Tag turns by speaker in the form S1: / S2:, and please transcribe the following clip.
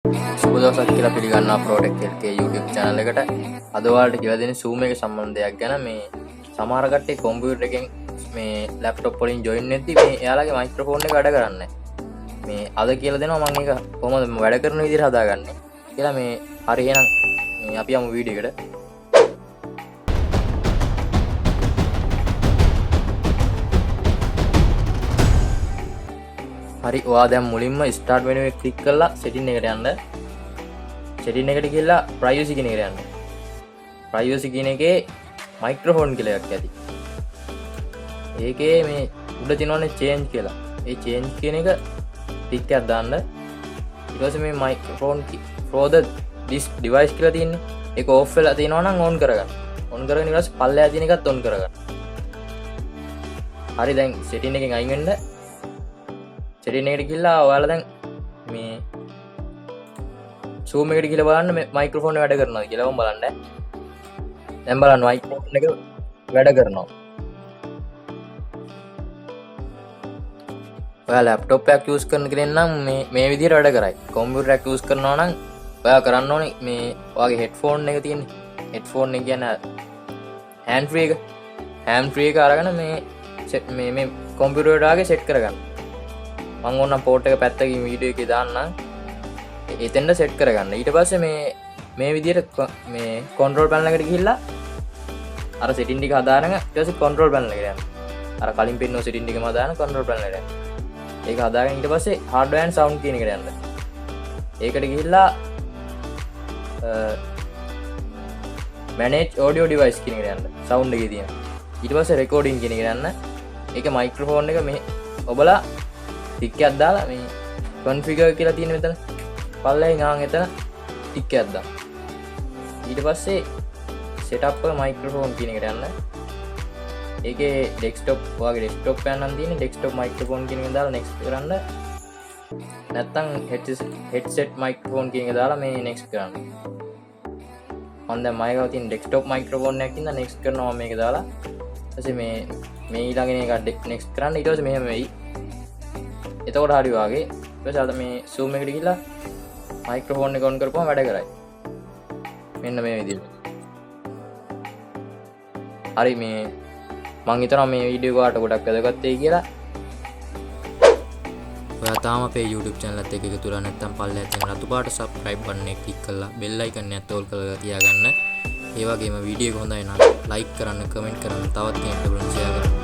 S1: සුබ දවසක් කියලා පිළිගන්නවා ප්‍රොඩක්ට් එකේ YouTube channel එකට. අද ඔයාලට කියලා දෙන්නේ zoom එක සම්බන්ධයක් ගැන. මේ සමහර කට්ටිය කම්පියුටර් එකෙන් මේ laptop වලින් join වෙද්දි මේ එයාලගේ microphone එක වැඩ කරන්නේ නැහැ. මේ අද කියලා දෙනවා මම ඒක කොහොමද වැඩ කරන විදිහට හදාගන්නේ කියලා. මේ හරි එහෙනම් මේ අපි යමු වීඩියෝ එකට. හරි ඔයා දැන් මුලින්ම ස්ටාර්ට් මෙනු එක ක්ලික් කරලා සෙටින් එකට යන්න. සෙටින් එකට ගිහලා ප්‍රයිවසි කියන එකට යන්න. ප්‍රයිවසි කියන එකේ මයික්‍රොෆෝන් කියලා එකක් ඇති. ඒකේ මේ උඩ තියෙනවනේ චේන්ජ් කියලා. ඒ චේන්ජ් කියන එක ටික් එකක් දාන්න. ඊට පස්සේ මේ microphone for the this device කියලා තියෙන්නේ. ඒක ඕෆ් වෙලා තියෙනවා නම් ඕන් කරගන්න. ඕන් කරගෙන ඊට පස්සේ පල්ලෙහා තියෙන එකත් ඕන් කරගන්න. හරි දැන් සෙටින් එකෙන් අයින් වෙන්න. සෙටින් එකට ගිහලා ඔයාලා දැන් මේ zoom එකට ගිහලා බලන්න මේ මයික්‍රොෆෝන් එක වැඩ කරනවද කියලා මම බලන්න. දැන් බලන්න මයික්‍රොෆෝන් එක වැඩ කරනවා. ඔයා ලැප්ටොප් එකක් යූස් කරන කෙනෙක් නම් මේ විදිහට වැඩ කරයි. කම්පියුටර් එකක් යූස් කරනවා නම් ඔයා කරන්න ඕනේ මේ ඔයාගේ හෙඩ්ෆෝන් එක තියෙන්නේ. හෙඩ්ෆෝන් එක කියන්නේ හෑන්ඩ් ෆ්‍රී එක. හෑන්ඩ් ෆ්‍රී එක අරගෙන මේ කම්පියුටර් එකට ආගේ සෙට් කරගන්න. මම ඕනම් පෝට් එක පැත්තකින් වීඩියෝ එකේ දාන්නම්. එතෙන්ද සෙට් කරගන්න. ඊට පස්සේ මේ විදිහට මේ කන්ට්‍රෝල් පැනල් එකට ගිහිල්ලා අර සෙටින් ටික හදාගෙන ඊට පස්සේ කන්ට්‍රෝල් පැනල් එකට යන්න. අර කලින් පෙන්නන සෙටින් ටිකම හදාගෙන කන්ට්‍රෝල් පැනල් එකට යන්න. ඒක හදාගෙන ඊට පස්සේ hardware and sound කියන එකට යන්න. ඒකට ගිහිල්ලා manage audio device කියන එකට යන්න. sound එකේ තියෙන. ඊට පස්සේ recording කියන එකට යන්න. ඒක මයික්‍රොෆෝන් එක මේ ඔබලා ටික් එකක් දාලා මේ configure කියලා තියෙන මෙතන පල්ලෙන් ආන් එතන ටික් එකක් දාන්න. ඊට පස්සේ setup a microphone කියන එකට යන්න. ඒකේ desktop ඔයාගේ desktop එක නම් තියෙන්නේ desktop microphone කියන එක දාලා next කරන්න. නැත්තම් headset microphone කියන එක දාලා මේ next කරන්න. මම දැන් මයිකව තියෙන desktop microphone එකක් ඉඳලා next කරනවා මේක දාලා. ඊපස්සේ මේ ඊළඟ එක next කරන්න. ඊට පස්සේ මෙහෙම වෙයි. එතකොට හරි වාගේ ඊට පස්සේ අද මේ zoom එකට ගිහලා මයික්‍රොෆෝන් එක ඔන් කරපුවම වැඩ කරයි. මෙන්න මේ විදිහට. හරි මේ මම හිතනවා මේ වීඩියෝ එක ඔයාලට ගොඩක් වැදගත් වෙයි කියලා. ඔයා තාම අපේ YouTube channel එකත් එක්ක එකතු වෙලා නැත්නම් පල්ලෙහා තියෙන රතු පාට subscribe button එක click කරලා bell icon එකත් ඕල් කරලා තියාගන්න. ඒ වගේම වීඩියෝ එක හොඳයි නම් like කරන්න, comment කරන්න, තවත් කෙනෙක්ට share කරන්න.